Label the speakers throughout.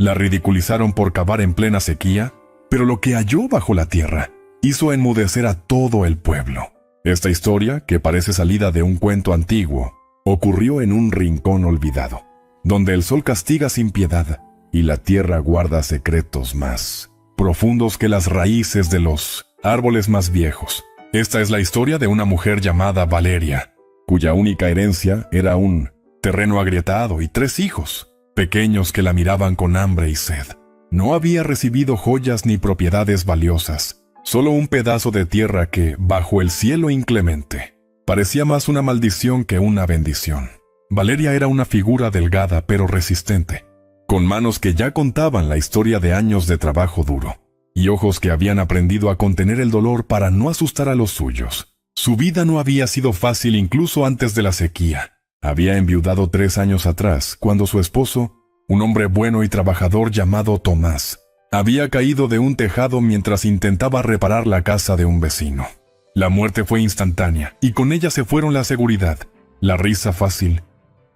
Speaker 1: La ridiculizaron por cavar en plena sequía, pero lo que halló bajo la tierra hizo enmudecer a todo el pueblo. Esta historia, que parece salida de un cuento antiguo, ocurrió en un rincón olvidado, donde el sol castiga sin piedad y la tierra guarda secretos más profundos que las raíces de los árboles más viejos. Esta es la historia de una mujer llamada Valeria, cuya única herencia era un terreno agrietado y 3 hijos, pequeños que la miraban con hambre y sed. No había recibido joyas ni propiedades valiosas, solo un pedazo de tierra que, bajo el cielo inclemente, parecía más una maldición que una bendición. Valeria era una figura delgada pero resistente, con manos que ya contaban la historia de años de trabajo duro, y ojos que habían aprendido a contener el dolor para no asustar a los suyos. Su vida no había sido fácil incluso antes de la sequía. Había enviudado 3 años atrás, cuando su esposo, un hombre bueno y trabajador llamado Tomás, había caído de un tejado mientras intentaba reparar la casa de un vecino. La muerte fue instantánea, y con ella se fueron la seguridad, la risa fácil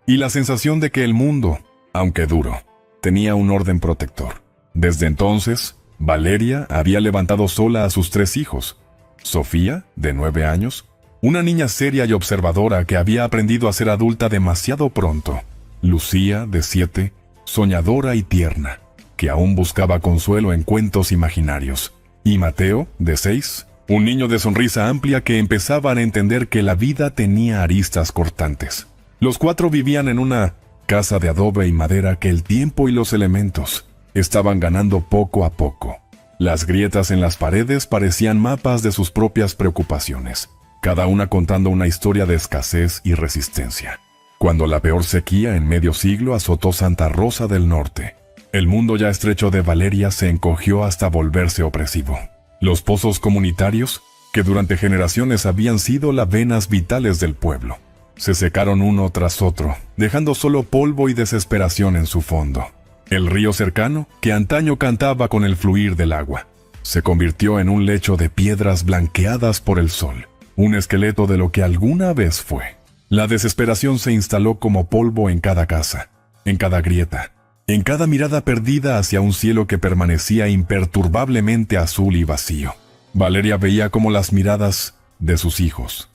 Speaker 1: y la sensación de que el mundo, aunque duro, tenía un orden protector. Desde entonces, Valeria había levantado sola a sus 3 hijos. Sofía, de 9 años, una niña seria y observadora que había aprendido a ser adulta demasiado pronto. Lucía, de 7, soñadora y tierna, que aún buscaba consuelo en cuentos imaginarios. Y Mateo, de 6, un niño de sonrisa amplia que empezaba a entender que la vida tenía aristas cortantes. Los 4 vivían en una casa de adobe y madera que el tiempo y los elementos estaban ganando poco a poco. Las grietas en las paredes parecían mapas de sus propias preocupaciones, cada una contando una historia de escasez y resistencia. Cuando la peor sequía en medio siglo azotó Santa Rosa del Norte, el mundo ya estrecho de Valeria se encogió hasta volverse opresivo. Los pozos comunitarios, que durante generaciones habían sido las venas vitales del pueblo, se secaron uno tras otro, dejando solo polvo y desesperación en su fondo. El río cercano, que antaño cantaba con el fluir del agua, se convirtió en un lecho de piedras blanqueadas por el sol, un esqueleto de lo que alguna vez fue. La desesperación se instaló como polvo en cada casa, en cada grieta, en cada mirada perdida hacia un cielo que permanecía imperturbablemente azul y vacío. Valeria veía como las miradas de sus hijos,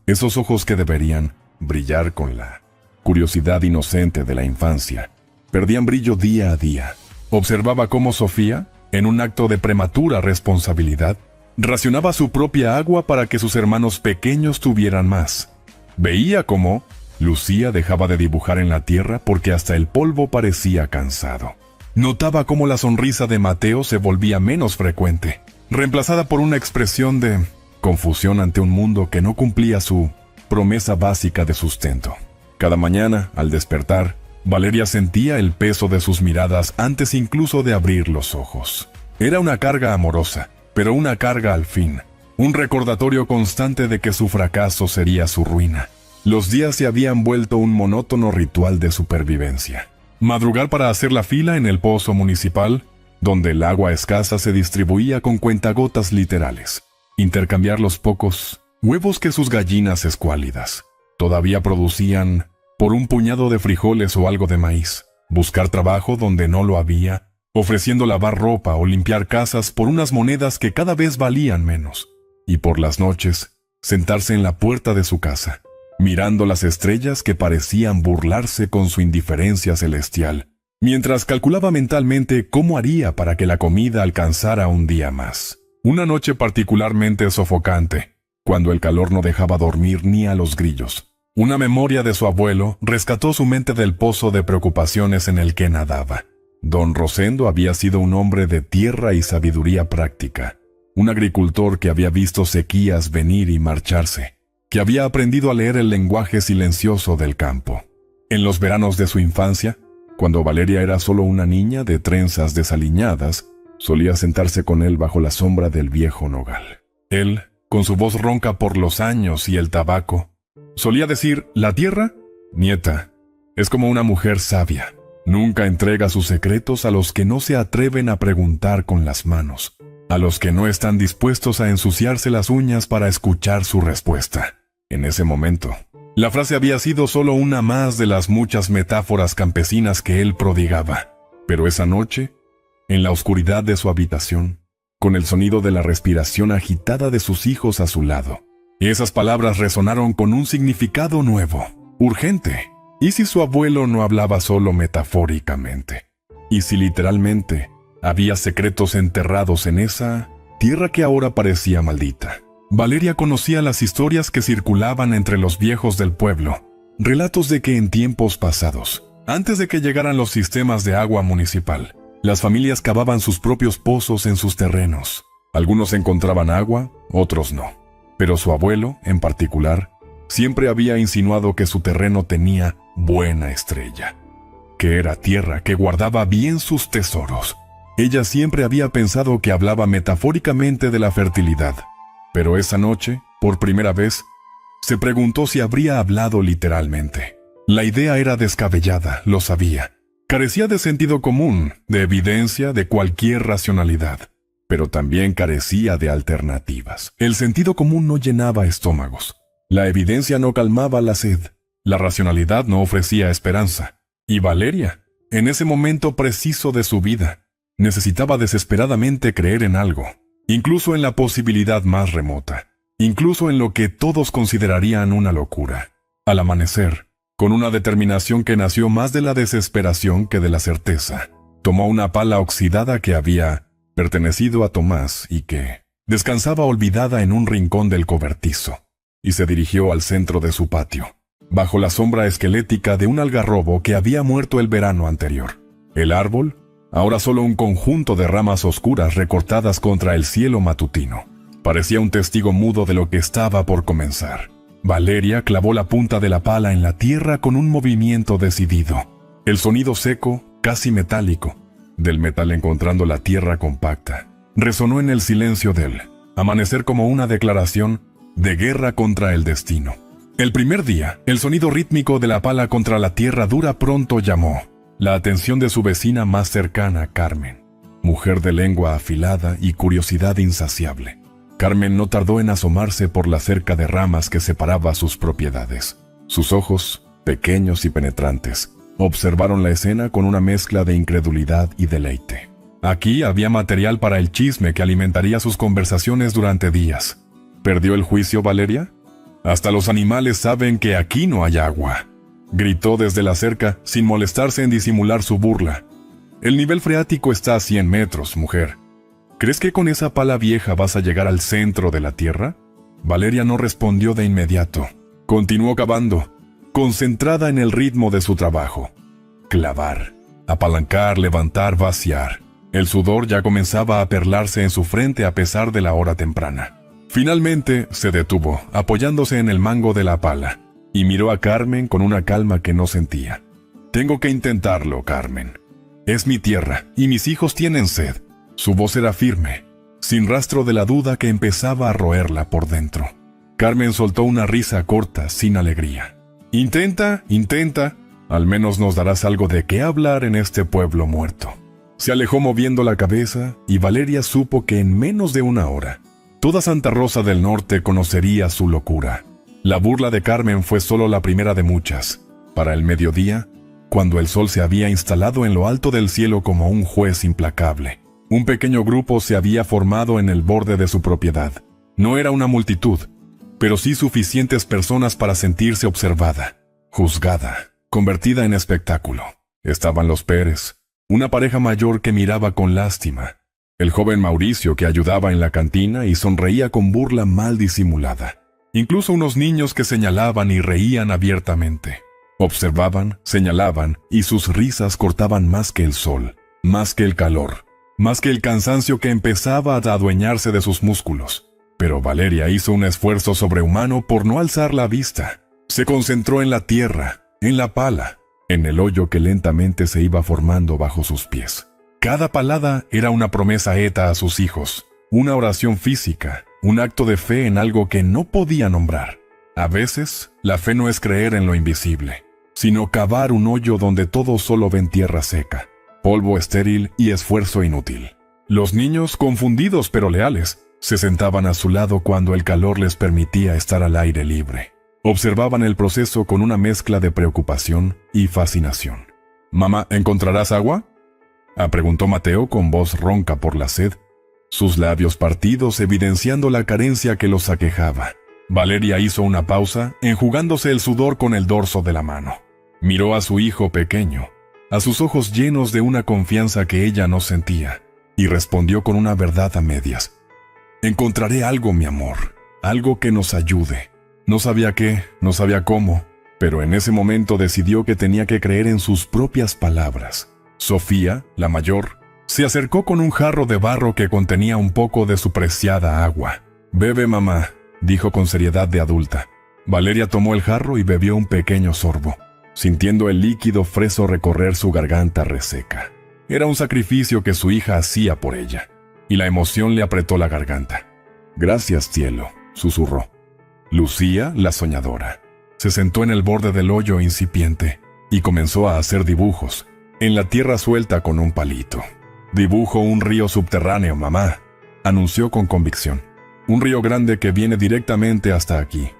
Speaker 1: esos ojos que deberían brillar con la curiosidad inocente de la infancia, perdían brillo día a día. Observaba cómo Sofía, en un acto de prematura responsabilidad, racionaba su propia agua para que sus hermanos pequeños tuvieran más. Veía cómo Lucía dejaba de dibujar en la tierra porque hasta el polvo parecía cansado. Notaba cómo la sonrisa de Mateo se volvía menos frecuente, reemplazada por una expresión de confusión ante un mundo que no cumplía su promesa básica de sustento. Cada mañana, al despertar, Valeria sentía el peso de sus miradas antes incluso de abrir los ojos. Era una carga amorosa, pero una carga al fin, un recordatorio constante de que su fracaso sería su ruina. Los días se habían vuelto un monótono ritual de supervivencia. Madrugar para hacer la fila en el pozo municipal, donde el agua escasa se distribuía con cuentagotas literales. Intercambiar los pocos huevos que sus gallinas escuálidas todavía producían por un puñado de frijoles o algo de maíz. Buscar trabajo donde no lo había, ofreciendo lavar ropa o limpiar casas por unas monedas que cada vez valían menos. Y por las noches, sentarse en la puerta de su casa, mirando las estrellas que parecían burlarse con su indiferencia celestial, mientras calculaba mentalmente cómo haría para que la comida alcanzara un día más. Una noche particularmente sofocante, cuando el calor no dejaba dormir ni a los grillos. Una memoria de su abuelo rescató su mente del pozo de preocupaciones en el que nadaba. Don Rosendo había sido un hombre de tierra y sabiduría práctica, un agricultor que había visto sequías venir y marcharse, que había aprendido a leer el lenguaje silencioso del campo. En los veranos de su infancia, cuando Valeria era solo una niña de trenzas desaliñadas, solía sentarse con él bajo la sombra del viejo nogal. Él, con su voz ronca por los años y el tabaco, solía decir: «La tierra, nieta, es como una mujer sabia. Nunca entrega sus secretos a los que no se atreven a preguntar con las manos, a los que no están dispuestos a ensuciarse las uñas para escuchar su respuesta». En ese momento, la frase había sido solo una más de las muchas metáforas campesinas que él prodigaba. Pero esa noche, en la oscuridad de su habitación, con el sonido de la respiración agitada de sus hijos a su lado, esas palabras resonaron con un significado nuevo, urgente. ¿Y si su abuelo no hablaba solo metafóricamente? ¿Y si literalmente había secretos enterrados en esa tierra que ahora parecía maldita? Valeria conocía las historias que circulaban entre los viejos del pueblo, relatos de que en tiempos pasados, antes de que llegaran los sistemas de agua municipal, las familias cavaban sus propios pozos en sus terrenos. Algunos encontraban agua, otros no. Pero su abuelo, en particular, siempre había insinuado que su terreno tenía buena estrella, que era tierra que guardaba bien sus tesoros. Ella siempre había pensado que hablaba metafóricamente de la fertilidad, pero esa noche, por primera vez, se preguntó si habría hablado literalmente. La idea era descabellada, lo sabía. Carecía de sentido común, de evidencia, de cualquier racionalidad, pero también carecía de alternativas. El sentido común no llenaba estómagos. La evidencia no calmaba la sed. La racionalidad no ofrecía esperanza. Y Valeria, en ese momento preciso de su vida, necesitaba desesperadamente creer en algo, incluso en la posibilidad más remota, incluso en lo que todos considerarían una locura. Al amanecer, con una determinación que nació más de la desesperación que de la certeza, tomó una pala oxidada que había pertenecido a Tomás y que descansaba olvidada en un rincón del cobertizo, y se dirigió al centro de su patio, bajo la sombra esquelética de un algarrobo que había muerto el verano anterior. El árbol, ahora solo un conjunto de ramas oscuras recortadas contra el cielo matutino, parecía un testigo mudo de lo que estaba por comenzar. Valeria clavó la punta de la pala en la tierra con un movimiento decidido. El sonido seco, casi metálico, del metal encontrando la tierra compacta, resonó en el silencio del amanecer como una declaración de guerra contra el destino. El primer día, el sonido rítmico de la pala contra la tierra dura pronto llamó la atención de su vecina más cercana, Carmen, mujer de lengua afilada y curiosidad insaciable. Carmen no tardó en asomarse por la cerca de ramas que separaba sus propiedades. Sus ojos, pequeños y penetrantes, observaron la escena con una mezcla de incredulidad y deleite. Aquí había material para el chisme que alimentaría sus conversaciones durante días. ¿Perdió el juicio Valeria? Hasta los animales saben que aquí no hay agua, gritó desde la cerca sin molestarse en disimular su burla. El nivel freático está a 100 metros, mujer. ¿Crees que con esa pala vieja vas a llegar al centro de la tierra? Valeria no respondió de inmediato. Continuó cavando, concentrada en el ritmo de su trabajo. Clavar, apalancar, levantar, vaciar. El sudor ya comenzaba a perlarse en su frente a pesar de la hora temprana. Finalmente se detuvo, apoyándose en el mango de la pala, y miró a Carmen con una calma que no sentía. Tengo que intentarlo, Carmen. Es mi tierra, y mis hijos tienen sed. Su voz era firme, sin rastro de la duda que empezaba a roerla por dentro. Carmen soltó una risa corta, sin alegría. Intenta, al menos nos darás algo de qué hablar en este pueblo muerto. Se alejó moviendo la cabeza, y Valeria supo que en menos de una hora, toda Santa Rosa del Norte conocería su locura. La burla de Carmen fue solo la primera de muchas. Para el mediodía, cuando el sol se había instalado en lo alto del cielo como un juez implacable, un pequeño grupo se había formado en el borde de su propiedad. No era una multitud, pero sí suficientes personas para sentirse observada, juzgada, convertida en espectáculo. Estaban los Pérez, una pareja mayor que miraba con lástima, el joven Mauricio que ayudaba en la cantina y sonreía con burla mal disimulada, incluso unos niños que señalaban y reían abiertamente. Observaban, señalaban, y sus risas cortaban más que el sol, más que el calor, más que el cansancio que empezaba a adueñarse de sus músculos. Pero Valeria hizo un esfuerzo sobrehumano por no alzar la vista. Se concentró en la tierra, en la pala, en el hoyo que lentamente se iba formando bajo sus pies. Cada palada era una promesa heta a sus hijos, una oración física, un acto de fe en algo que no podía nombrar. A veces, la fe no es creer en lo invisible, sino cavar un hoyo donde todos solo ven tierra seca, polvo estéril y esfuerzo inútil. Los niños, confundidos pero leales, se sentaban a su lado cuando el calor les permitía estar al aire libre. Observaban el proceso con una mezcla de preocupación y fascinación. «Mamá, ¿encontrarás agua?», Preguntó Mateo con voz ronca por la sed, sus labios partidos evidenciando la carencia que los aquejaba. Valeria hizo una pausa, enjugándose el sudor con el dorso de la mano. Miró a su hijo pequeño, a sus ojos llenos de una confianza que ella no sentía, y respondió con una verdad a medias. «Encontraré algo, mi amor, algo que nos ayude». No sabía qué, no sabía cómo, pero en ese momento decidió que tenía que creer en sus propias palabras. Sofía, la mayor, se acercó con un jarro de barro que contenía un poco de su preciada agua. «Bebe, mamá», dijo con seriedad de adulta. Valeria tomó el jarro y bebió un pequeño sorbo, sintiendo el líquido fresco recorrer su garganta reseca. Era un sacrificio que su hija hacía por ella, y la emoción le apretó la garganta. «Gracias, cielo», susurró. Lucía, la soñadora, se sentó en el borde del hoyo incipiente y comenzó a hacer dibujos en la tierra suelta con un palito. «Dibujo un río subterráneo, mamá», anunció con convicción. «Un río grande que viene directamente hasta aquí».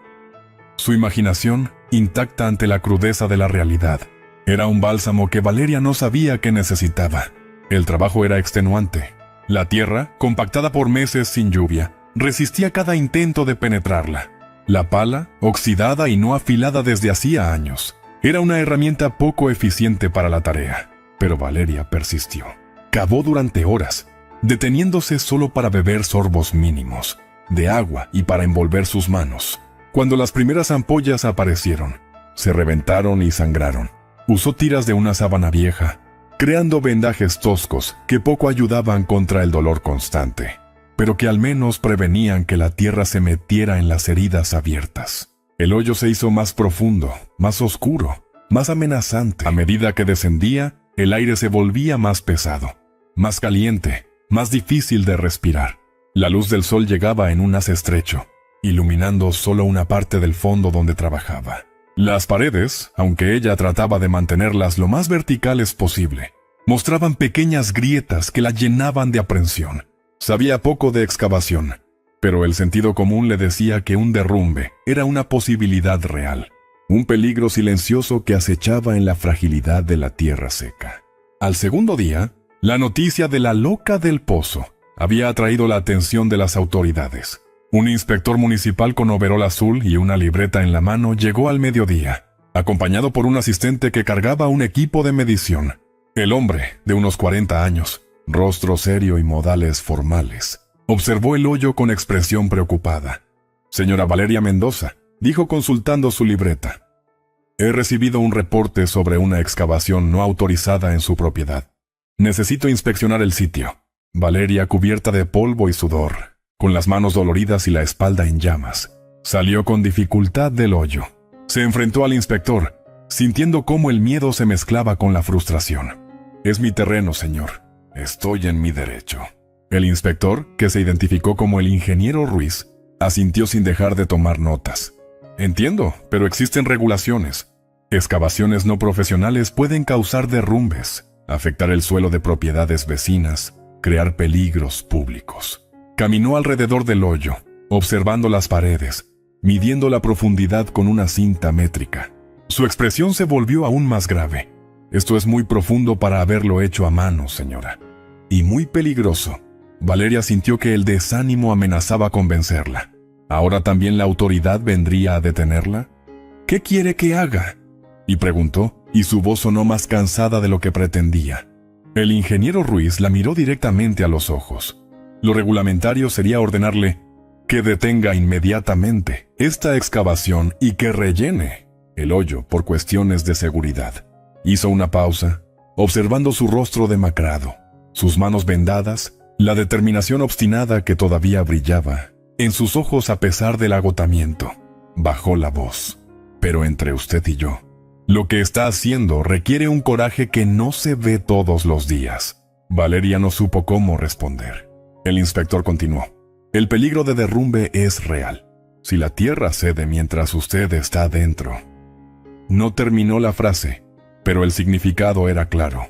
Speaker 1: Su imaginación, intacta ante la crudeza de la realidad, era un bálsamo que Valeria no sabía que necesitaba. El trabajo era extenuante. La tierra, compactada por meses sin lluvia, resistía cada intento de penetrarla. La pala, oxidada y no afilada desde hacía años, era una herramienta poco eficiente para la tarea. Pero Valeria persistió. Cavó durante horas, deteniéndose solo para beber sorbos mínimos de agua y para envolver sus manos. Cuando las primeras ampollas aparecieron, se reventaron y sangraron. Usó tiras de una sábana vieja, creando vendajes toscos que poco ayudaban contra el dolor constante, pero que al menos prevenían que la tierra se metiera en las heridas abiertas. El hoyo se hizo más profundo, más oscuro, más amenazante. A medida que descendía, el aire se volvía más pesado, más caliente, más difícil de respirar. La luz del sol llegaba en un haz estrecho, iluminando solo una parte del fondo donde trabajaba. Las paredes, aunque ella trataba de mantenerlas lo más verticales posible, mostraban pequeñas grietas que la llenaban de aprensión. Sabía poco de excavación, pero el sentido común le decía que un derrumbe era una posibilidad real, un peligro silencioso que acechaba en la fragilidad de la tierra seca. Al segundo día, la noticia de la loca del pozo había atraído la atención de las autoridades. Un inspector municipal con overol azul y una libreta en la mano llegó al mediodía, acompañado por un asistente que cargaba un equipo de medición. El hombre, de unos 40 años, rostro serio y modales formales, observó el hoyo con expresión preocupada. «Señora Valeria Mendoza», dijo consultando su libreta. «He recibido un reporte sobre una excavación no autorizada en su propiedad. Necesito inspeccionar el sitio». Valeria, cubierta de polvo y sudor, con las manos doloridas y la espalda en llamas, salió con dificultad del hoyo. Se enfrentó al inspector, sintiendo cómo el miedo se mezclaba con la frustración. «Es mi terreno, señor. Estoy en mi derecho». El inspector, que se identificó como el ingeniero Ruiz, asintió sin dejar de tomar notas. «Entiendo, pero existen regulaciones. Excavaciones no profesionales pueden causar derrumbes, afectar el suelo de propiedades vecinas, crear peligros públicos». Caminó alrededor del hoyo, observando las paredes, midiendo la profundidad con una cinta métrica. Su expresión se volvió aún más grave. «Esto es muy profundo para haberlo hecho a mano, señora. Y muy peligroso». Valeria sintió que el desánimo amenazaba convencerla. ¿Ahora también la autoridad vendría a detenerla? «¿Qué quiere que haga?», y preguntó, y su voz sonó más cansada de lo que pretendía. El ingeniero Ruiz la miró directamente a los ojos. Lo reglamentario sería ordenarle que detenga inmediatamente esta excavación y que rellene el hoyo por cuestiones de seguridad. Hizo una pausa, observando su rostro demacrado, sus manos vendadas, la determinación obstinada que todavía brillaba en sus ojos a pesar del agotamiento. Bajó la voz. «Pero entre usted y yo, lo que está haciendo requiere un coraje que no se ve todos los días». Valeria no supo cómo responder. El inspector continuó. «El peligro de derrumbe es real. Si la tierra cede mientras usted está dentro». No terminó la frase, pero el significado era claro.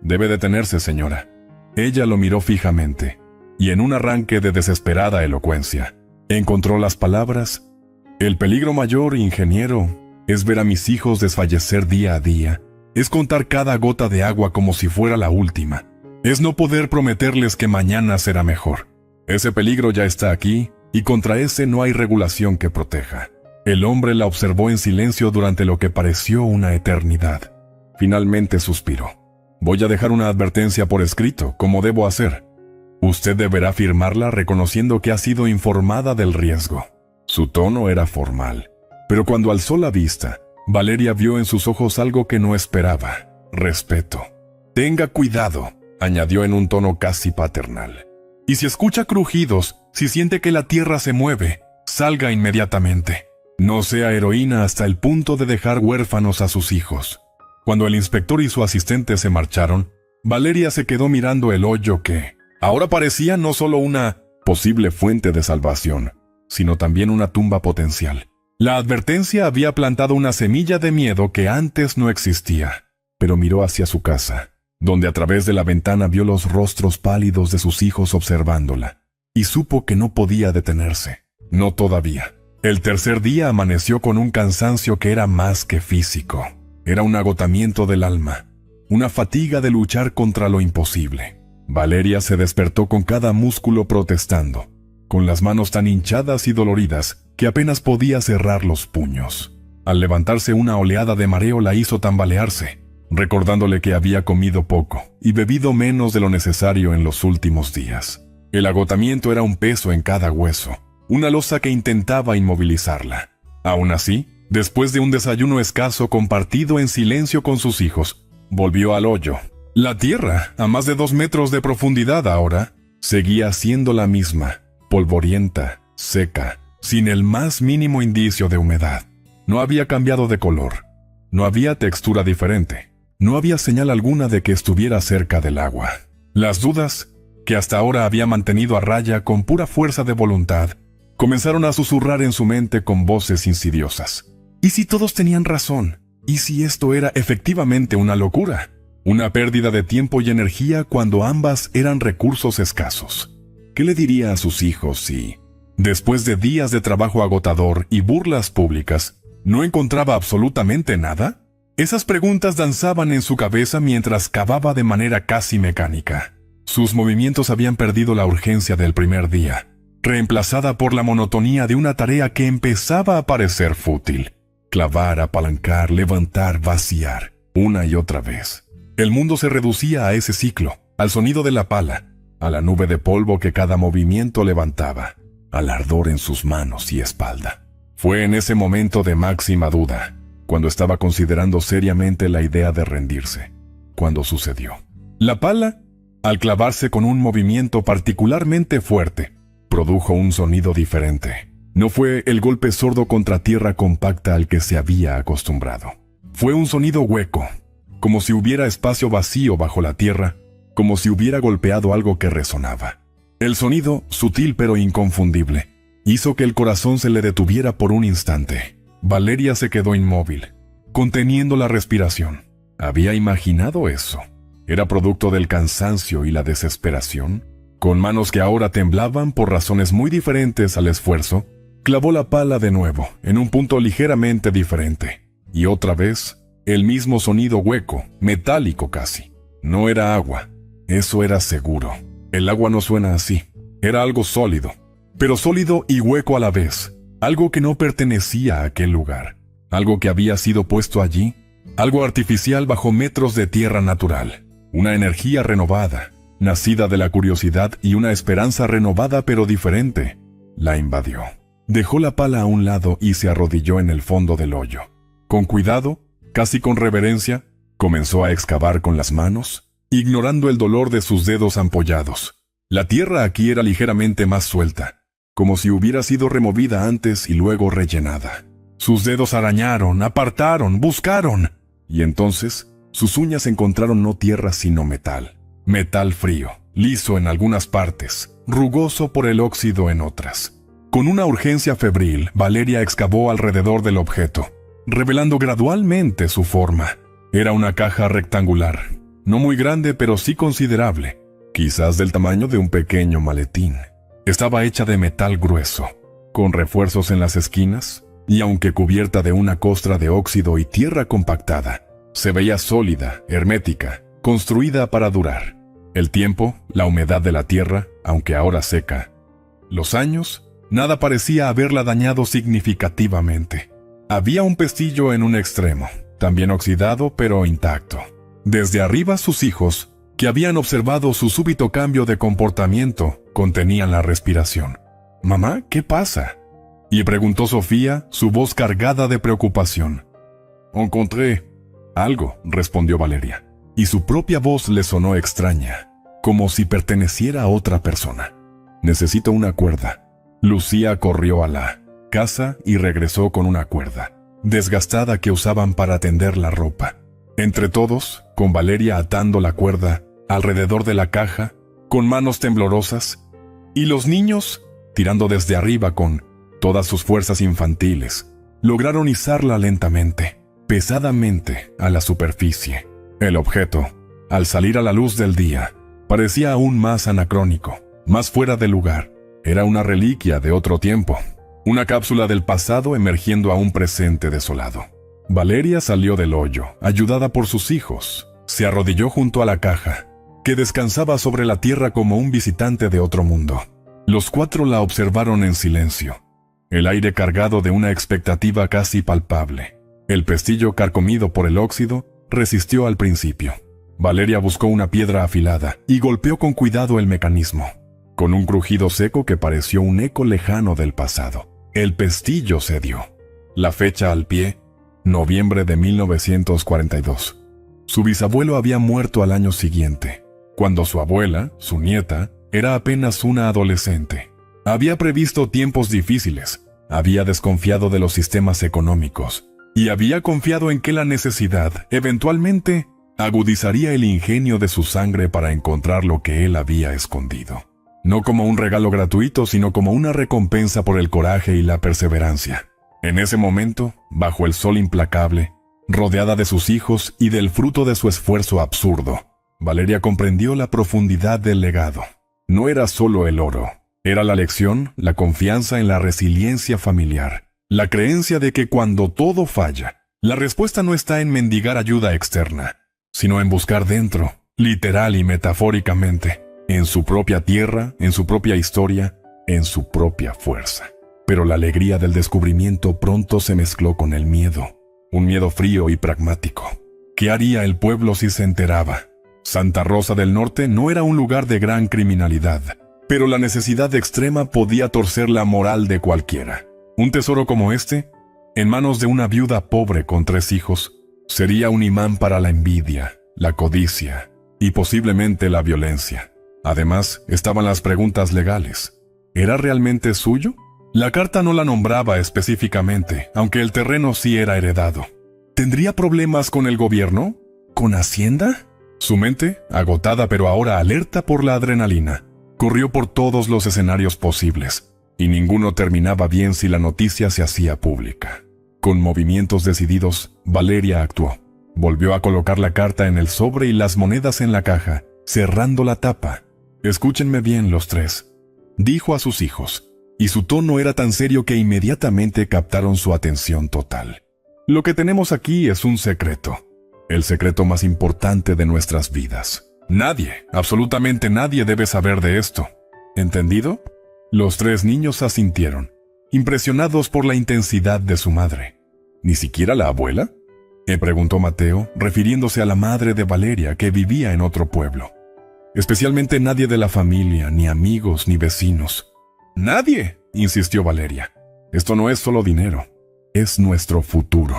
Speaker 1: «Debe detenerse, señora». Ella lo miró fijamente, y en un arranque de desesperada elocuencia, encontró las palabras: «El peligro mayor, ingeniero, es ver a mis hijos desfallecer día a día, es contar cada gota de agua como si fuera la última, es no poder prometerles que mañana será mejor. Ese peligro ya está aquí, y contra ese no hay regulación que proteja. El hombre la observó en silencio durante lo que pareció una eternidad. Finalmente suspiró. Voy a dejar una advertencia por escrito, como debo hacer. Usted deberá firmarla reconociendo que ha sido informada del riesgo. Su tono era formal, pero cuando alzó la vista, Valeria vio en sus ojos algo que no esperaba: respeto. Tenga cuidado, añadió en un tono casi paternal. Y si escucha crujidos, si siente que la tierra se mueve, salga inmediatamente. No sea heroína hasta el punto de dejar huérfanos a sus hijos. Cuando el inspector y su asistente se marcharon, Valeria se quedó mirando el hoyo que ahora parecía no solo una posible fuente de salvación, sino también una tumba potencial. La advertencia había plantado una semilla de miedo que antes no existía, pero miró hacia su casa, donde a través de la ventana vio los rostros pálidos de sus hijos observándola, y supo que no podía detenerse. No todavía. El tercer día amaneció con un cansancio que era más que físico. Era un agotamiento del alma, una fatiga de luchar contra lo imposible. Valeria se despertó con cada músculo protestando, con las manos tan hinchadas y doloridas que apenas podía cerrar los puños. Al levantarse, una oleada de mareo la hizo tambalearse, recordándole que había comido poco y bebido menos de lo necesario en los últimos días. El agotamiento era un peso en cada hueso, una losa que intentaba inmovilizarla. Aún así, después de un desayuno escaso compartido en silencio con sus hijos, volvió al hoyo. La tierra, a más de 2 metros de profundidad ahora, seguía siendo la misma, polvorienta, seca, sin el más mínimo indicio de humedad. No había cambiado de color, no había textura diferente, no había señal alguna de que estuviera cerca del agua. Las dudas, que hasta ahora había mantenido a raya con pura fuerza de voluntad, comenzaron a susurrar en su mente con voces insidiosas. ¿Y si todos tenían razón? ¿Y si esto era efectivamente una locura? Una pérdida de tiempo y energía cuando ambas eran recursos escasos. ¿Qué le diría a sus hijos si, después de días de trabajo agotador y burlas públicas, no encontraba absolutamente nada? Esas preguntas danzaban en su cabeza mientras cavaba de manera casi mecánica. Sus movimientos habían perdido la urgencia del primer día, reemplazada por la monotonía de una tarea que empezaba a parecer fútil. Clavar, apalancar, levantar, vaciar, una y otra vez. El mundo se reducía a ese ciclo, al sonido de la pala, a la nube de polvo que cada movimiento levantaba, al ardor en sus manos y espalda. Fue en ese momento de máxima duda, cuando estaba considerando seriamente la idea de rendirse, cuando sucedió. La pala, al clavarse con un movimiento particularmente fuerte, produjo un sonido diferente. No fue el golpe sordo contra tierra compacta al que se había acostumbrado. Fue un sonido hueco, como si hubiera espacio vacío bajo la tierra, como si hubiera golpeado algo que resonaba. El sonido, sutil pero inconfundible, hizo que el corazón se le detuviera por un instante. Valeria se quedó inmóvil, conteniendo la respiración. ¿Había imaginado eso? ¿Era producto del cansancio y la desesperación? Con manos que ahora temblaban por razones muy diferentes al esfuerzo, clavó la pala de nuevo, en un punto ligeramente diferente. Y otra vez, el mismo sonido hueco, metálico casi. No era agua, eso era seguro. El agua no suena así. Era algo sólido, pero sólido y hueco a la vez. Algo que no pertenecía a aquel lugar. Algo que había sido puesto allí. Algo artificial bajo metros de tierra natural. Una energía renovada, nacida de la curiosidad y una esperanza renovada pero diferente. La invadió. Dejó la pala a un lado y se arrodilló en el fondo del hoyo. Con cuidado, casi con reverencia, comenzó a excavar con las manos, ignorando el dolor de sus dedos ampollados. La tierra aquí era ligeramente más suelta, como si hubiera sido removida antes y luego rellenada. Sus dedos arañaron, apartaron, buscaron, y entonces sus uñas encontraron no tierra sino metal. Metal frío, liso en algunas partes, rugoso por el óxido en otras. Con una urgencia febril, Valeria excavó alrededor del objeto, revelando gradualmente su forma. Era una caja rectangular, no muy grande pero sí considerable, quizás del tamaño de un pequeño maletín. Estaba hecha de metal grueso, con refuerzos en las esquinas, y aunque cubierta de una costra de óxido y tierra compactada, se veía sólida, hermética, construida para durar. El tiempo, la humedad de la tierra, aunque ahora seca. Los años, nada parecía haberla dañado significativamente. Había un pestillo en un extremo, también oxidado pero intacto. Desde arriba sus hijos, que habían observado su súbito cambio de comportamiento, contenían la respiración. «Mamá, ¿qué pasa?», y preguntó Sofía, su voz cargada de preocupación. «Encontré algo», respondió Valeria, y su propia voz le sonó extraña, como si perteneciera a otra persona. «Necesito una cuerda». Lucía corrió a la casa y regresó con una cuerda, desgastada que usaban para tender la ropa. Entre todos, con Valeria atando la cuerda alrededor de la caja, con manos temblorosas, y los niños, tirando desde arriba con todas sus fuerzas infantiles, lograron izarla lentamente, pesadamente, a la superficie. El objeto, al salir a la luz del día, parecía aún más anacrónico, más fuera de lugar. Era una reliquia de otro tiempo, una cápsula del pasado emergiendo a un presente desolado. Valeria salió del hoyo, ayudada por sus hijos. Se arrodilló junto a la caja, que descansaba sobre la tierra como un visitante de otro mundo. Los cuatro la observaron en silencio, el aire cargado de una expectativa casi palpable. El pestillo carcomido por el óxido resistió al principio. Valeria buscó una piedra afilada y golpeó con cuidado el mecanismo. Con un crujido seco que pareció un eco lejano del pasado, el pestillo cedió. La fecha al pie, noviembre de 1942. Su bisabuelo había muerto al año siguiente, cuando su abuela, su nieta, era apenas una adolescente. Había previsto tiempos difíciles, había desconfiado de los sistemas económicos, y había confiado en que la necesidad, eventualmente, agudizaría el ingenio de su sangre para encontrar lo que él había escondido. No como un regalo gratuito, sino como una recompensa por el coraje y la perseverancia. En ese momento, bajo el sol implacable, rodeada de sus hijos y del fruto de su esfuerzo absurdo, Valeria comprendió la profundidad del legado. No era solo el oro, era la lección, la confianza en la resiliencia familiar, la creencia de que cuando todo falla, la respuesta no está en mendigar ayuda externa, sino en buscar dentro, literal y metafóricamente, en su propia tierra, en su propia historia, en su propia fuerza. Pero la alegría del descubrimiento pronto se mezcló con el miedo, un miedo frío y pragmático. ¿Qué haría el pueblo si se enteraba? Santa Rosa del Norte no era un lugar de gran criminalidad, pero la necesidad extrema podía torcer la moral de cualquiera. Un tesoro como este, en manos de una viuda pobre con 3 hijos, sería un imán para la envidia, la codicia y posiblemente la violencia. Además, estaban las preguntas legales. ¿Era realmente suyo? La carta no la nombraba específicamente, aunque el terreno sí era heredado. ¿Tendría problemas con el gobierno? ¿Con Hacienda? Su mente, agotada pero ahora alerta por la adrenalina, corrió por todos los escenarios posibles, y ninguno terminaba bien si la noticia se hacía pública. Con movimientos decididos, Valeria actuó. Volvió a colocar la carta en el sobre y las monedas en la caja, cerrando la tapa. «Escúchenme bien los 3», dijo a sus hijos, y su tono era tan serio que inmediatamente captaron su atención total. «Lo que tenemos aquí es un secreto, el secreto más importante de nuestras vidas. Nadie, absolutamente nadie debe saber de esto. ¿Entendido?». Los 3 niños asintieron, impresionados por la intensidad de su madre. «¿Ni siquiera la abuela?», preguntó Mateo, refiriéndose a la madre de Valeria que vivía en otro pueblo. «Especialmente nadie de la familia, ni amigos, ni vecinos». «Nadie», insistió Valeria. «Esto no es solo dinero, es nuestro futuro.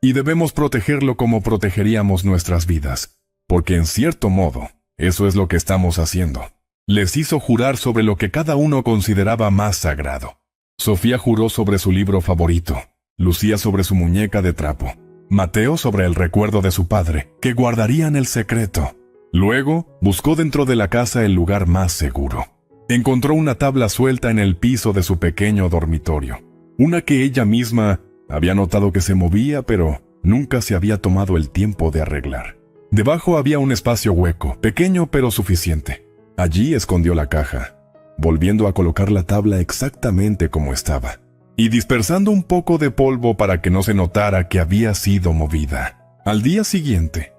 Speaker 1: Y debemos protegerlo como protegeríamos nuestras vidas, porque en cierto modo, eso es lo que estamos haciendo». Les hizo jurar sobre lo que cada uno consideraba más sagrado. Sofía juró sobre su libro favorito, Lucía sobre su muñeca de trapo, Mateo sobre el recuerdo de su padre, que guardarían el secreto. Luego, buscó dentro de la casa el lugar más seguro. Encontró una tabla suelta en el piso de su pequeño dormitorio, una que ella misma había notado que se movía, pero nunca se había tomado el tiempo de arreglar. Debajo había un espacio hueco, pequeño pero suficiente. Allí escondió la caja, volviendo a colocar la tabla exactamente como estaba, y dispersando un poco de polvo para que no se notara que había sido movida. Al día siguiente,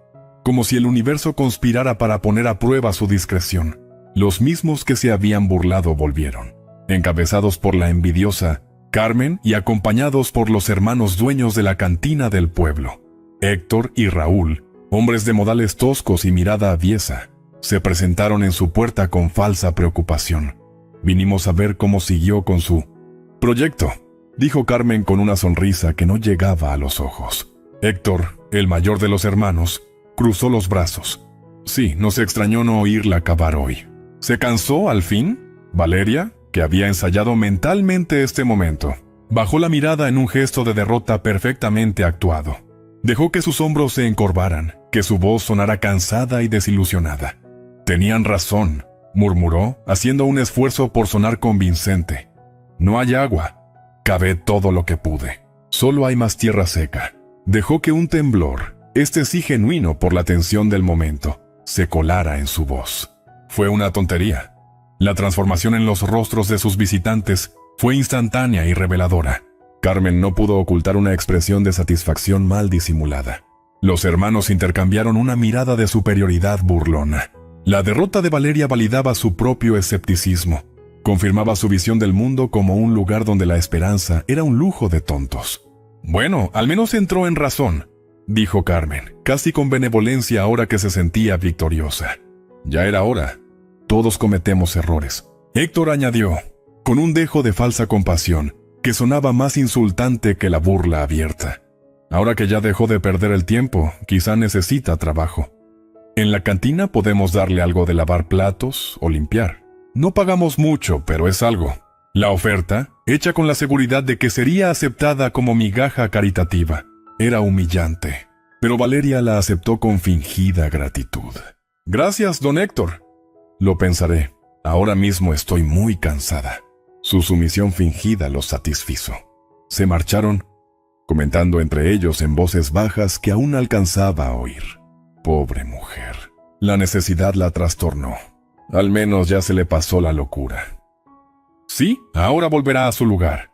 Speaker 1: como si el universo conspirara para poner a prueba su discreción. Los mismos que se habían burlado volvieron, encabezados por la envidiosa Carmen y acompañados por los hermanos dueños de la cantina del pueblo. Héctor y Raúl, hombres de modales toscos y mirada aviesa, se presentaron en su puerta con falsa preocupación. Vinimos a ver cómo siguió con su proyecto, dijo Carmen con una sonrisa que no llegaba a los ojos. Héctor, el mayor de los hermanos, cruzó los brazos. Sí, nos extrañó no oírla acabar hoy. ¿Se cansó al fin? Valeria, que había ensayado mentalmente este momento, bajó la mirada en un gesto de derrota perfectamente actuado. Dejó que sus hombros se encorvaran, que su voz sonara cansada y desilusionada. Tenían razón, murmuró, haciendo un esfuerzo por sonar convincente. No hay agua. Cavé todo lo que pude. Solo hay más tierra seca. Dejó que un temblor, este sí genuino por la tensión del momento, se colara en su voz. Fue una tontería. La transformación en los rostros de sus visitantes fue instantánea y reveladora. Carmen no pudo ocultar una expresión de satisfacción mal disimulada. Los hermanos intercambiaron una mirada de superioridad burlona. La derrota de Valeria validaba su propio escepticismo. Confirmaba su visión del mundo como un lugar donde la esperanza era un lujo de tontos. Bueno, al menos entró en razón, dijo Carmen, casi con benevolencia ahora que se sentía victoriosa. Ya era hora. Todos cometemos errores. Héctor añadió, con un dejo de falsa compasión, que sonaba más insultante que la burla abierta. Ahora que ya dejó de perder el tiempo, quizá necesita trabajo. En la cantina podemos darle algo de lavar platos o limpiar. No pagamos mucho, pero es algo. La oferta, hecha con la seguridad de que sería aceptada como migaja caritativa, era humillante. Pero Valeria la aceptó con fingida gratitud. Gracias, don Héctor. Lo pensaré. Ahora mismo estoy muy cansada. Su sumisión fingida los satisfizo. Se marcharon, comentando entre ellos en voces bajas que aún alcanzaba a oír. Pobre mujer. La necesidad la trastornó. Al menos ya se le pasó la locura. Sí, ahora volverá a su lugar.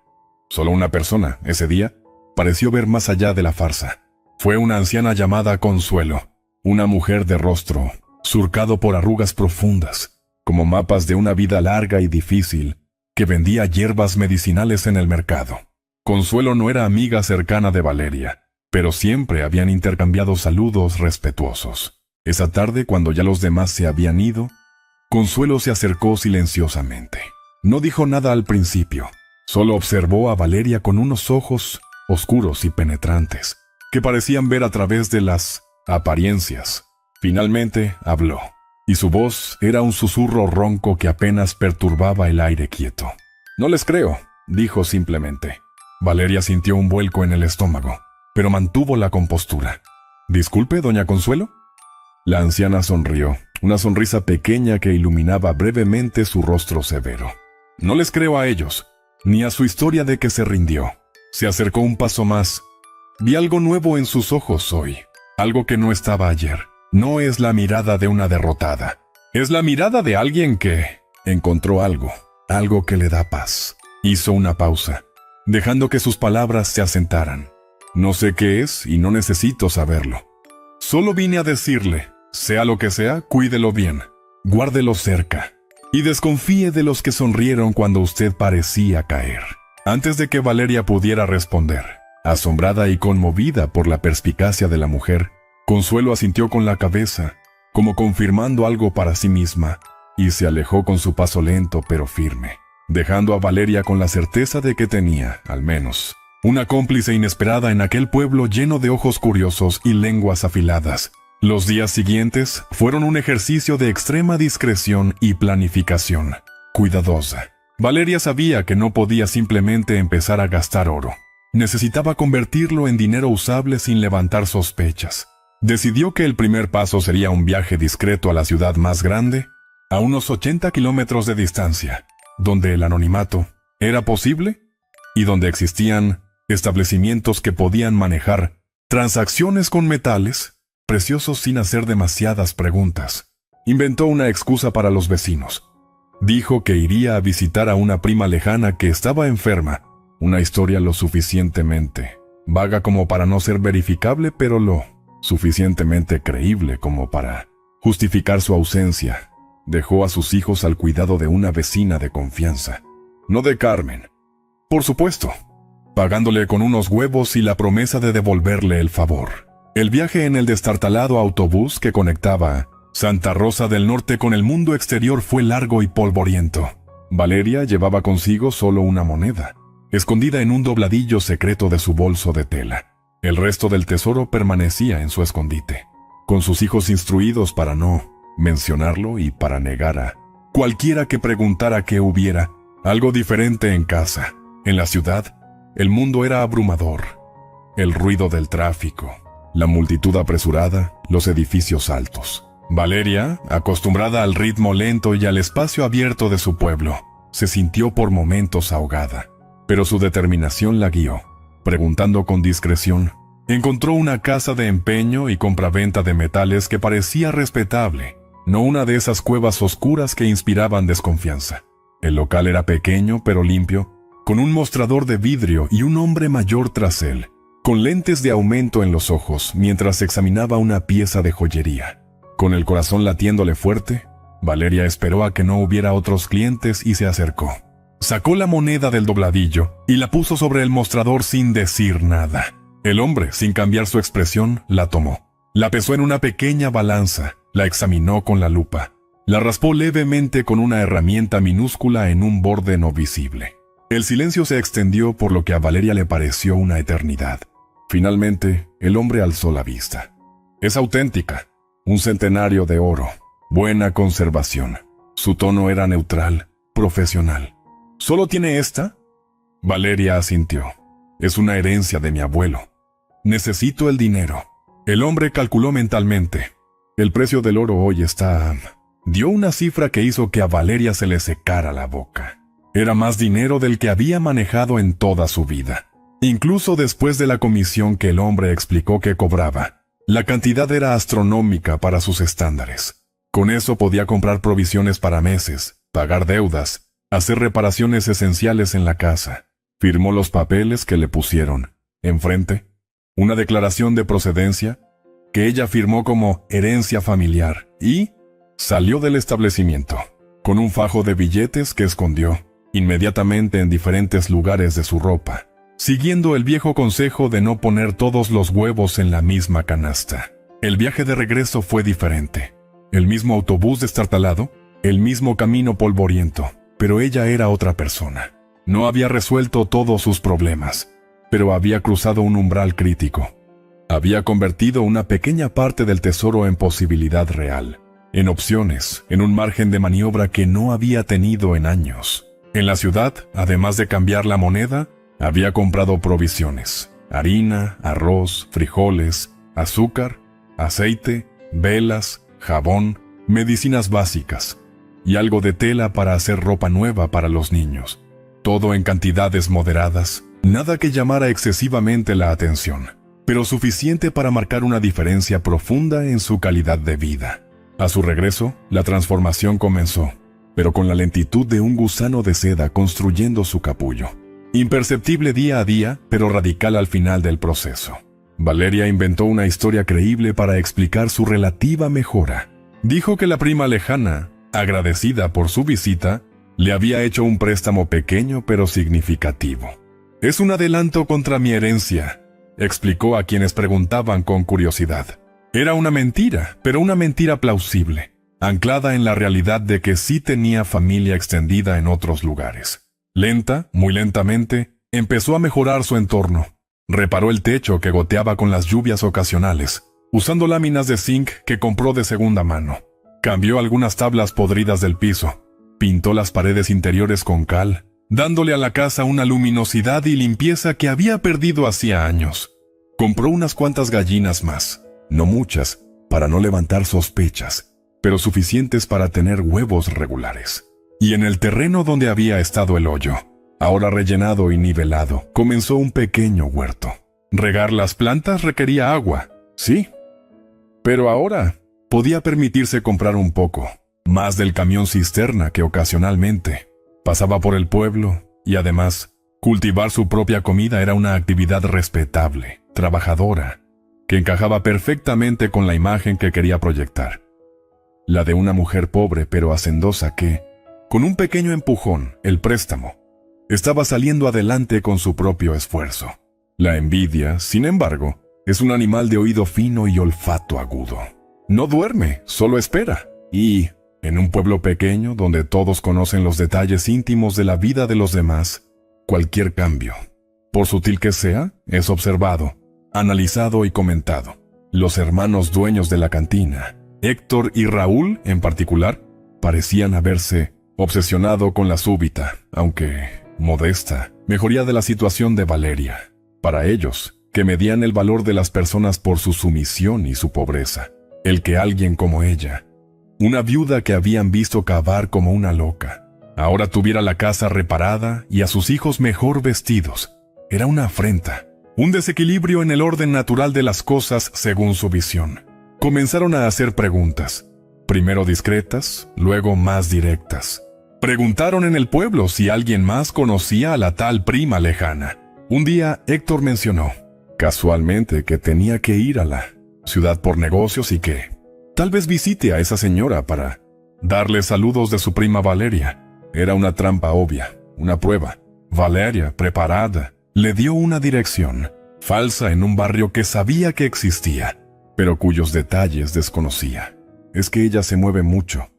Speaker 1: Solo una persona, ese día, pareció ver más allá de la farsa. Fue una anciana llamada Consuelo, una mujer de rostro surcado por arrugas profundas, como mapas de una vida larga y difícil, que vendía hierbas medicinales en el mercado. Consuelo no era amiga cercana de Valeria, pero siempre habían intercambiado saludos respetuosos. Esa tarde, cuando ya los demás se habían ido, Consuelo se acercó silenciosamente. No dijo nada al principio, solo observó a Valeria con unos ojos oscuros y penetrantes, que parecían ver a través de las apariencias. Finalmente habló, y su voz era un susurro ronco que apenas perturbaba el aire quieto. No les creo, dijo simplemente. Valeria sintió un vuelco en el estómago, pero mantuvo la compostura. «Disculpe, doña Consuelo». La anciana sonrió, una sonrisa pequeña que iluminaba brevemente su rostro severo. «No les creo a ellos, ni a su historia de que se rindió». Se acercó un paso más. «Vi algo nuevo en sus ojos hoy, algo que no estaba ayer. No es la mirada de una derrotada. Es la mirada de alguien que encontró algo que le da paz». Hizo una pausa, dejando que sus palabras se asentaran. «No sé qué es y no necesito saberlo. Solo vine a decirle, sea lo que sea, cuídelo bien, guárdelo cerca, y desconfíe de los que sonrieron cuando usted parecía caer». Antes de que Valeria pudiera responder, asombrada y conmovida por la perspicacia de la mujer, Consuelo asintió con la cabeza, como confirmando algo para sí misma, y se alejó con su paso lento pero firme, dejando a Valeria con la certeza de que tenía, al menos, una cómplice inesperada en aquel pueblo lleno de ojos curiosos y lenguas afiladas. Los días siguientes fueron un ejercicio de extrema discreción y planificación, cuidadosa. Valeria sabía que no podía simplemente empezar a gastar oro. Necesitaba convertirlo en dinero usable sin levantar sospechas. Decidió que el primer paso sería un viaje discreto a la ciudad más grande, a unos 80 kilómetros de distancia, donde el anonimato era posible y donde existían establecimientos que podían manejar transacciones con metales preciosos sin hacer demasiadas preguntas. Inventó una excusa para los vecinos. Dijo que iría a visitar a una prima lejana que estaba enferma, una historia lo suficientemente vaga como para no ser verificable, pero lo suficientemente creíble como para justificar su ausencia. Dejó a sus hijos al cuidado de una vecina de confianza, no de Carmen, por supuesto, pagándole con unos huevos y la promesa de devolverle el favor. El viaje en el destartalado autobús que conectaba Santa Rosa del Norte con el mundo exterior fue largo y polvoriento. Valeria llevaba consigo solo una moneda, escondida en un dobladillo secreto de su bolso de tela. El resto del tesoro permanecía en su escondite, con sus hijos instruidos para no mencionarlo y para negar a cualquiera que preguntara que hubiera algo diferente en casa. En la ciudad, el mundo era abrumador. El ruido del tráfico, la multitud apresurada, los edificios altos. Valeria, acostumbrada al ritmo lento y al espacio abierto de su pueblo, se sintió por momentos ahogada, pero su determinación la guió. Preguntando con discreción, encontró una casa de empeño y compraventa de metales que parecía respetable, no una de esas cuevas oscuras que inspiraban desconfianza. El local era pequeño pero limpio, con un mostrador de vidrio y un hombre mayor tras él, con lentes de aumento en los ojos mientras examinaba una pieza de joyería. Con el corazón latiéndole fuerte, Valeria esperó a que no hubiera otros clientes y se acercó. Sacó la moneda del dobladillo y la puso sobre el mostrador sin decir nada. El hombre, sin cambiar su expresión, la tomó. La pesó en una pequeña balanza, la examinó con la lupa. La raspó levemente con una herramienta minúscula en un borde no visible. El silencio se extendió por lo que a Valeria le pareció una eternidad. Finalmente, el hombre alzó la vista. Es auténtica, un centenario de oro, buena conservación. Su tono era neutral, profesional. ¿Solo tiene esta? Valeria asintió. Es una herencia de mi abuelo. Necesito el dinero. El hombre calculó mentalmente. El precio del oro hoy está... Dio una cifra que hizo que a Valeria se le secara la boca. Era más dinero del que había manejado en toda su vida. Incluso después de la comisión que el hombre explicó que cobraba, la cantidad era astronómica para sus estándares. Con eso podía comprar provisiones para meses, pagar deudas, hacer reparaciones esenciales en la casa. Firmó los papeles que le pusieron. Enfrente, una declaración de procedencia, que ella firmó como herencia familiar, y salió del establecimiento, con un fajo de billetes que escondió inmediatamente en diferentes lugares de su ropa, siguiendo el viejo consejo de no poner todos los huevos en la misma canasta. El viaje de regreso fue diferente. El mismo autobús destartalado, el mismo camino polvoriento, pero ella era otra persona. No había resuelto todos sus problemas, pero había cruzado un umbral crítico. Había convertido una pequeña parte del tesoro en posibilidad real, en opciones, en un margen de maniobra que no había tenido en años. En la ciudad, además de cambiar la moneda, había comprado provisiones: harina, arroz, frijoles, azúcar, aceite, velas, jabón, medicinas básicas y algo de tela para hacer ropa nueva para los niños. Todo en cantidades moderadas, nada que llamara excesivamente la atención, pero suficiente para marcar una diferencia profunda en su calidad de vida. A su regreso, la transformación comenzó, pero con la lentitud de un gusano de seda construyendo su capullo. Imperceptible día a día, pero radical al final del proceso. Valeria inventó una historia creíble para explicar su relativa mejora. Dijo que la prima lejana, agradecida por su visita, le había hecho un préstamo pequeño pero significativo. «Es un adelanto contra mi herencia», explicó a quienes preguntaban con curiosidad. Era una mentira, pero una mentira plausible, anclada en la realidad de que sí tenía familia extendida en otros lugares. Lenta, muy lentamente, empezó a mejorar su entorno. Reparó el techo que goteaba con las lluvias ocasionales, usando láminas de zinc que compró de segunda mano. Cambió algunas tablas podridas del piso. Pintó las paredes interiores con cal, dándole a la casa una luminosidad y limpieza que había perdido hacía años. Compró unas cuantas gallinas más, no muchas, para no levantar sospechas, pero suficientes para tener huevos regulares. Y en el terreno donde había estado el hoyo, ahora rellenado y nivelado, comenzó un pequeño huerto. Regar las plantas requería agua, sí, pero ahora podía permitirse comprar un poco más del camión cisterna que ocasionalmente pasaba por el pueblo, y además, cultivar su propia comida era una actividad respetable, trabajadora, que encajaba perfectamente con la imagen que quería proyectar. La de una mujer pobre pero hacendosa que, con un pequeño empujón, el préstamo, estaba saliendo adelante con su propio esfuerzo. La envidia, sin embargo, es un animal de oído fino y olfato agudo. No duerme, solo espera. Y, en un pueblo pequeño donde todos conocen los detalles íntimos de la vida de los demás, cualquier cambio, por sutil que sea, es observado, analizado y comentado. Los hermanos dueños de la cantina, Héctor y Raúl en particular, parecían haberse obsesionado con la súbita, aunque modesta, mejoría de la situación de Valeria. Para ellos, que medían el valor de las personas por su sumisión y su pobreza, el que alguien como ella, una viuda que habían visto cavar como una loca, ahora tuviera la casa reparada y a sus hijos mejor vestidos, era una afrenta, un desequilibrio en el orden natural de las cosas según su visión. Comenzaron a hacer preguntas, primero discretas, luego más directas. Preguntaron en el pueblo si alguien más conocía a la tal prima lejana. Un día Héctor mencionó, casualmente, que tenía que ir a la ciudad por negocios y que tal vez visite a esa señora para darle saludos de su prima Valeria. Era una trampa obvia, una prueba. Valeria, preparada, le dio una dirección falsa en un barrio que sabía que existía, pero cuyos detalles desconocía. Es que ella se mueve mucho.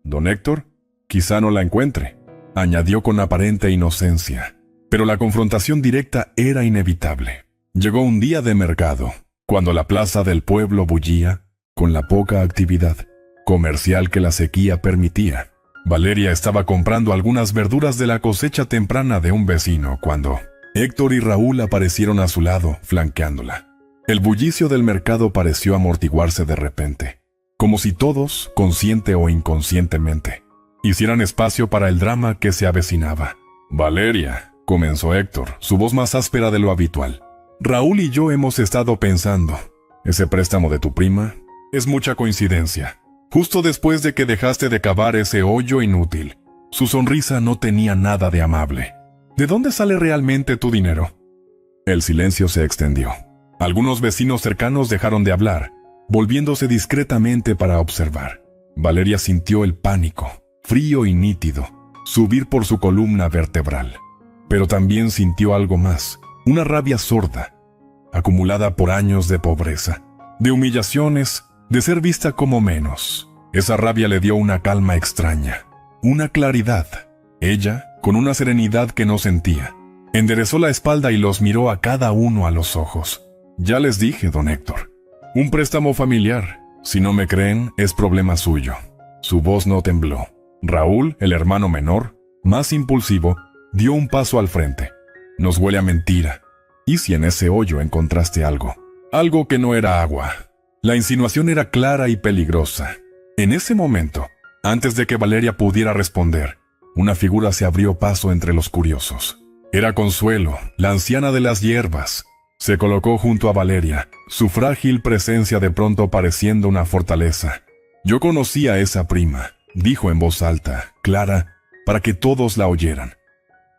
Speaker 1: Don Héctor, quizá no la encuentre, añadió con aparente inocencia, pero la confrontación directa era inevitable. Llegó un día de mercado, cuando la plaza del pueblo bullía, con la poca actividad comercial que la sequía permitía. Valeria estaba comprando algunas verduras de la cosecha temprana de un vecino cuando Héctor y Raúl aparecieron a su lado, flanqueándola. El bullicio del mercado pareció amortiguarse de repente, como si todos, consciente o inconscientemente, hicieran espacio para el drama que se avecinaba. «Valeria», comenzó Héctor, su voz más áspera de lo habitual. «Raúl y yo hemos estado pensando, ese préstamo de tu prima es mucha coincidencia. Justo después de que dejaste de cavar ese hoyo inútil, su sonrisa no tenía nada de amable. ¿De dónde sale realmente tu dinero?» El silencio se extendió. Algunos vecinos cercanos dejaron de hablar, volviéndose discretamente para observar. Valeria sintió el pánico, frío y nítido, subir por su columna vertebral. Pero también sintió algo más, una rabia sorda, acumulada por años de pobreza, de humillaciones, de ser vista como menos. Esa rabia le dio una calma extraña, una claridad. Ella, con una serenidad que no sentía, enderezó la espalda y los miró a cada uno a los ojos. «Ya les dije, don Héctor, un préstamo familiar. Si no me creen, es problema suyo». Su voz no tembló. Raúl, el hermano menor, más impulsivo, dio un paso al frente. «Nos huele a mentira. ¿Y si en ese hoyo encontraste algo? Algo que no era agua?» La insinuación era clara y peligrosa. En ese momento, antes de que Valeria pudiera responder, una figura se abrió paso entre los curiosos. Era Consuelo, la anciana de las hierbas. Se colocó junto a Valeria, su frágil presencia de pronto pareciendo una fortaleza. «Yo conocí a esa prima», dijo en voz alta, clara, para que todos la oyeran.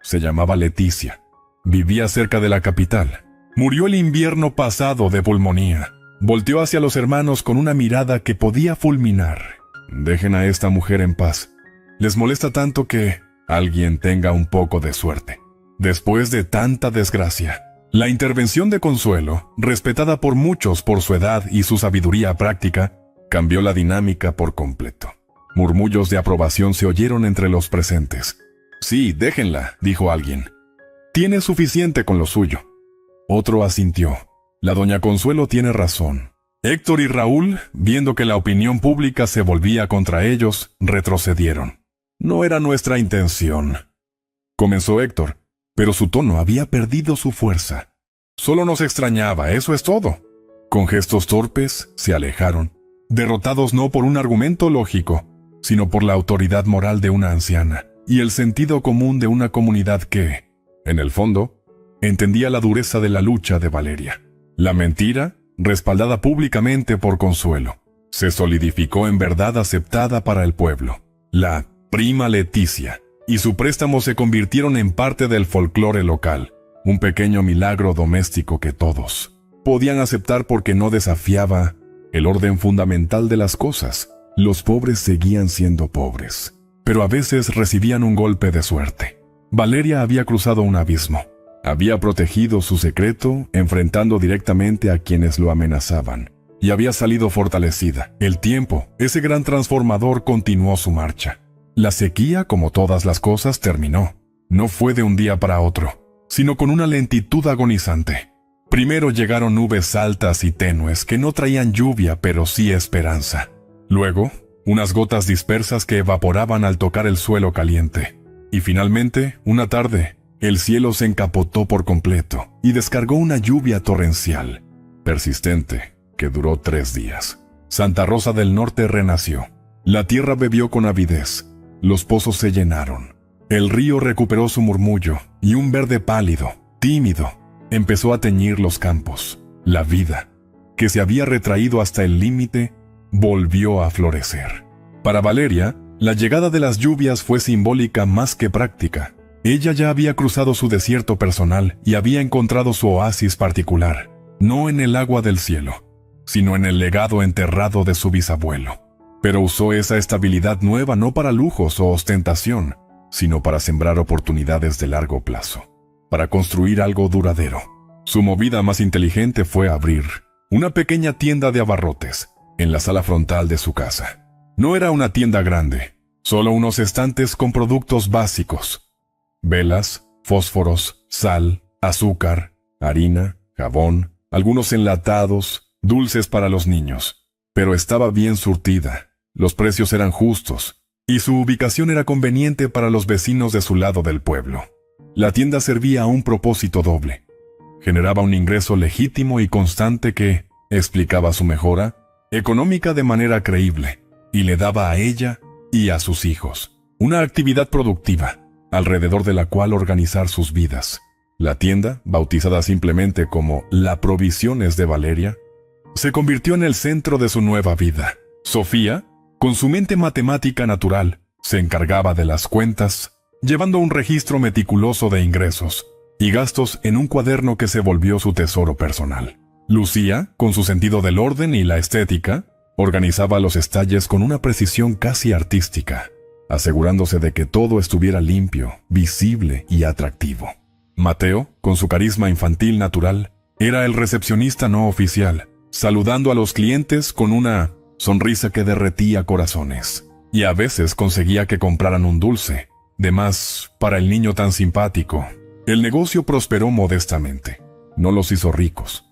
Speaker 1: Se llamaba Leticia. Vivía cerca de la capital. Murió el invierno pasado de pulmonía. Volteó hacia los hermanos con una mirada que podía fulminar. «Dejen a esta mujer en paz. Les molesta tanto que alguien tenga un poco de suerte. Después de tanta desgracia». La intervención de Consuelo, respetada por muchos por su edad y su sabiduría práctica, cambió la dinámica por completo. Murmullos de aprobación se oyeron entre los presentes. «Sí, déjenla», dijo alguien. «Tiene suficiente con lo suyo». Otro asintió. «La doña Consuelo tiene razón». Héctor y Raúl, viendo que la opinión pública se volvía contra ellos, retrocedieron. «No era nuestra intención», comenzó Héctor, pero su tono había perdido su fuerza. «Solo nos extrañaba, eso es todo». Con gestos torpes, se alejaron, derrotados no por un argumento lógico, sino por la autoridad moral de una anciana y el sentido común de una comunidad que, en el fondo, entendía la dureza de la lucha de Valeria. La mentira, respaldada públicamente por Consuelo, se solidificó en verdad aceptada para el pueblo. La prima Leticia y su préstamo se convirtieron en parte del folclore local, un pequeño milagro doméstico que todos podían aceptar porque no desafiaba el orden fundamental de las cosas. Los pobres seguían siendo pobres, pero a veces recibían un golpe de suerte. Valeria había cruzado un abismo. Había protegido su secreto, enfrentando directamente a quienes lo amenazaban, y había salido fortalecida. El tiempo, ese gran transformador, continuó su marcha. La sequía, como todas las cosas, terminó. No fue de un día para otro, sino con una lentitud agonizante. Primero llegaron nubes altas y tenues que no traían lluvia, pero sí esperanza. Luego, unas gotas dispersas que evaporaban al tocar el suelo caliente. Y finalmente, una tarde, el cielo se encapotó por completo y descargó una lluvia torrencial, persistente, que duró 3 días. Santa Rosa del Norte renació. La tierra bebió con avidez. Los pozos se llenaron. El río recuperó su murmullo y un verde pálido, tímido, empezó a teñir los campos. La vida, que se había retraído hasta el límite, volvió a florecer. Para Valeria, la llegada de las lluvias fue simbólica más que práctica. Ella ya había cruzado su desierto personal y había encontrado su oasis particular, no en el agua del cielo, sino en el legado enterrado de su bisabuelo. Pero usó esa estabilidad nueva no para lujos o ostentación, sino para sembrar oportunidades de largo plazo, para construir algo duradero. Su movida más inteligente fue abrir una pequeña tienda de abarrotes en la sala frontal de su casa. No era una tienda grande, solo unos estantes con productos básicos: velas, fósforos, sal, azúcar, harina, jabón, algunos enlatados, dulces para los niños. Pero estaba bien surtida, los precios eran justos, y su ubicación era conveniente para los vecinos de su lado del pueblo. La tienda servía a un propósito doble. Generaba un ingreso legítimo y constante que, explicaba su mejora económica de manera creíble, y le daba a ella y a sus hijos una actividad productiva, alrededor de la cual organizar sus vidas. La tienda, bautizada simplemente como La Provisiones de Valeria, se convirtió en el centro de su nueva vida. Sofía, con su mente matemática natural, se encargaba de las cuentas, llevando un registro meticuloso de ingresos y gastos en un cuaderno que se volvió su tesoro personal. Lucía, con su sentido del orden y la estética, organizaba los estalles con una precisión casi artística, asegurándose de que todo estuviera limpio, visible y atractivo. Mateo, con su carisma infantil natural, era el recepcionista no oficial, saludando a los clientes con una sonrisa que derretía corazones, y a veces conseguía que compraran un dulce, de más para el niño tan simpático. El negocio prosperó modestamente. No los hizo ricos,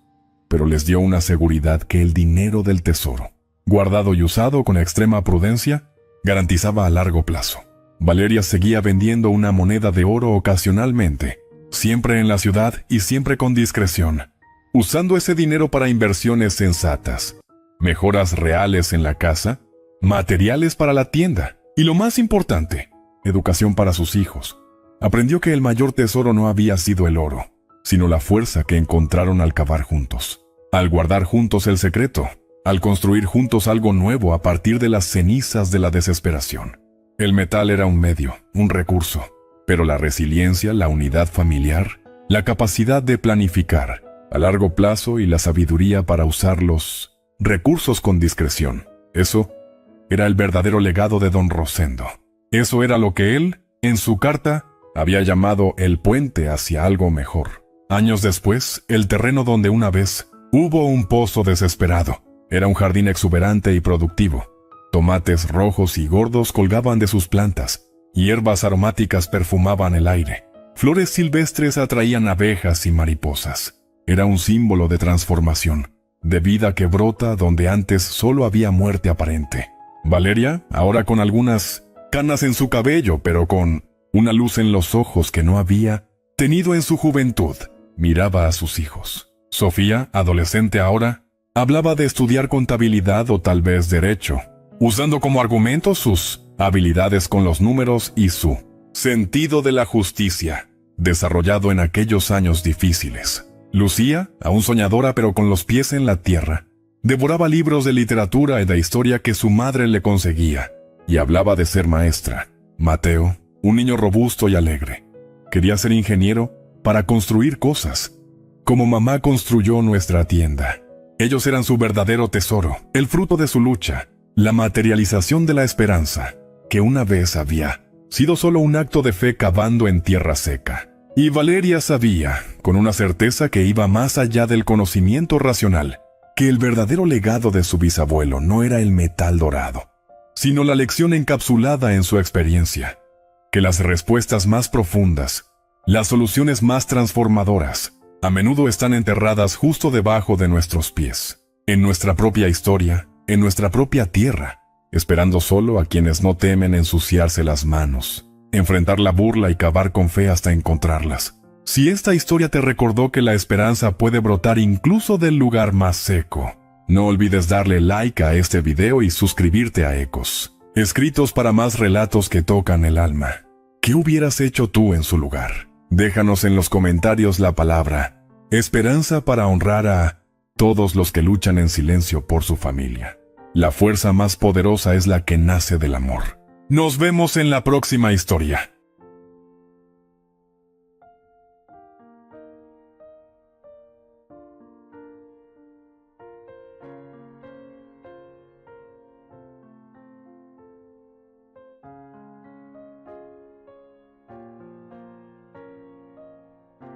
Speaker 1: pero les dio una seguridad que el dinero del tesoro, guardado y usado con extrema prudencia, garantizaba a largo plazo. Valeria seguía vendiendo una moneda de oro ocasionalmente, siempre en la ciudad y siempre con discreción, usando ese dinero para inversiones sensatas, mejoras reales en la casa, materiales para la tienda y, lo más importante, educación para sus hijos. Aprendió que el mayor tesoro no había sido el oro, sino la fuerza que encontraron al cavar juntos, al guardar juntos el secreto, al construir juntos algo nuevo a partir de las cenizas de la desesperación. El metal era un medio, un recurso, pero la resiliencia, la unidad familiar, la capacidad de planificar a largo plazo y la sabiduría para usar los recursos con discreción, eso era el verdadero legado de don Rosendo. Eso era lo que él, en su carta, había llamado el puente hacia algo mejor. Años después, el terreno donde una vez hubo un pozo desesperado era un jardín exuberante y productivo. Tomates rojos y gordos colgaban de sus plantas, hierbas aromáticas perfumaban el aire, flores silvestres atraían abejas y mariposas. Era un símbolo de transformación, de vida que brota donde antes solo había muerte aparente. Valeria, ahora con algunas canas en su cabello, pero con una luz en los ojos que no había tenido en su juventud, miraba a sus hijos. Sofía, adolescente ahora, hablaba de estudiar contabilidad o tal vez derecho, usando como argumento sus habilidades con los números y su sentido de la justicia, desarrollado en aquellos años difíciles. Lucía, aún soñadora pero con los pies en la tierra, devoraba libros de literatura y de historia que su madre le conseguía, y hablaba de ser maestra. Mateo, un niño robusto y alegre, quería ser ingeniero para construir cosas. como mamá construyó nuestra tienda. Ellos eran su verdadero tesoro, el fruto de su lucha, la materialización de la esperanza, que una vez había sido solo un acto de fe cavando en tierra seca. Y Valeria sabía, con una certeza que iba más allá del conocimiento racional, que el verdadero legado de su bisabuelo no era el metal dorado, sino la lección encapsulada en su experiencia, que las respuestas más profundas, las soluciones más transformadoras, a menudo están enterradas justo debajo de nuestros pies, en nuestra propia historia, en nuestra propia tierra, esperando solo a quienes no temen ensuciarse las manos, enfrentar la burla y cavar con fe hasta encontrarlas. Si esta historia te recordó que la esperanza puede brotar incluso del lugar más seco, no olvides darle like a este video y suscribirte a Ecos, escritos para más relatos que tocan el alma. ¿Qué hubieras hecho tú en su lugar? Déjanos en los comentarios la palabra esperanza para honrar a todos los que luchan en silencio por su familia. La fuerza más poderosa es la que nace del amor. Nos vemos en la próxima historia.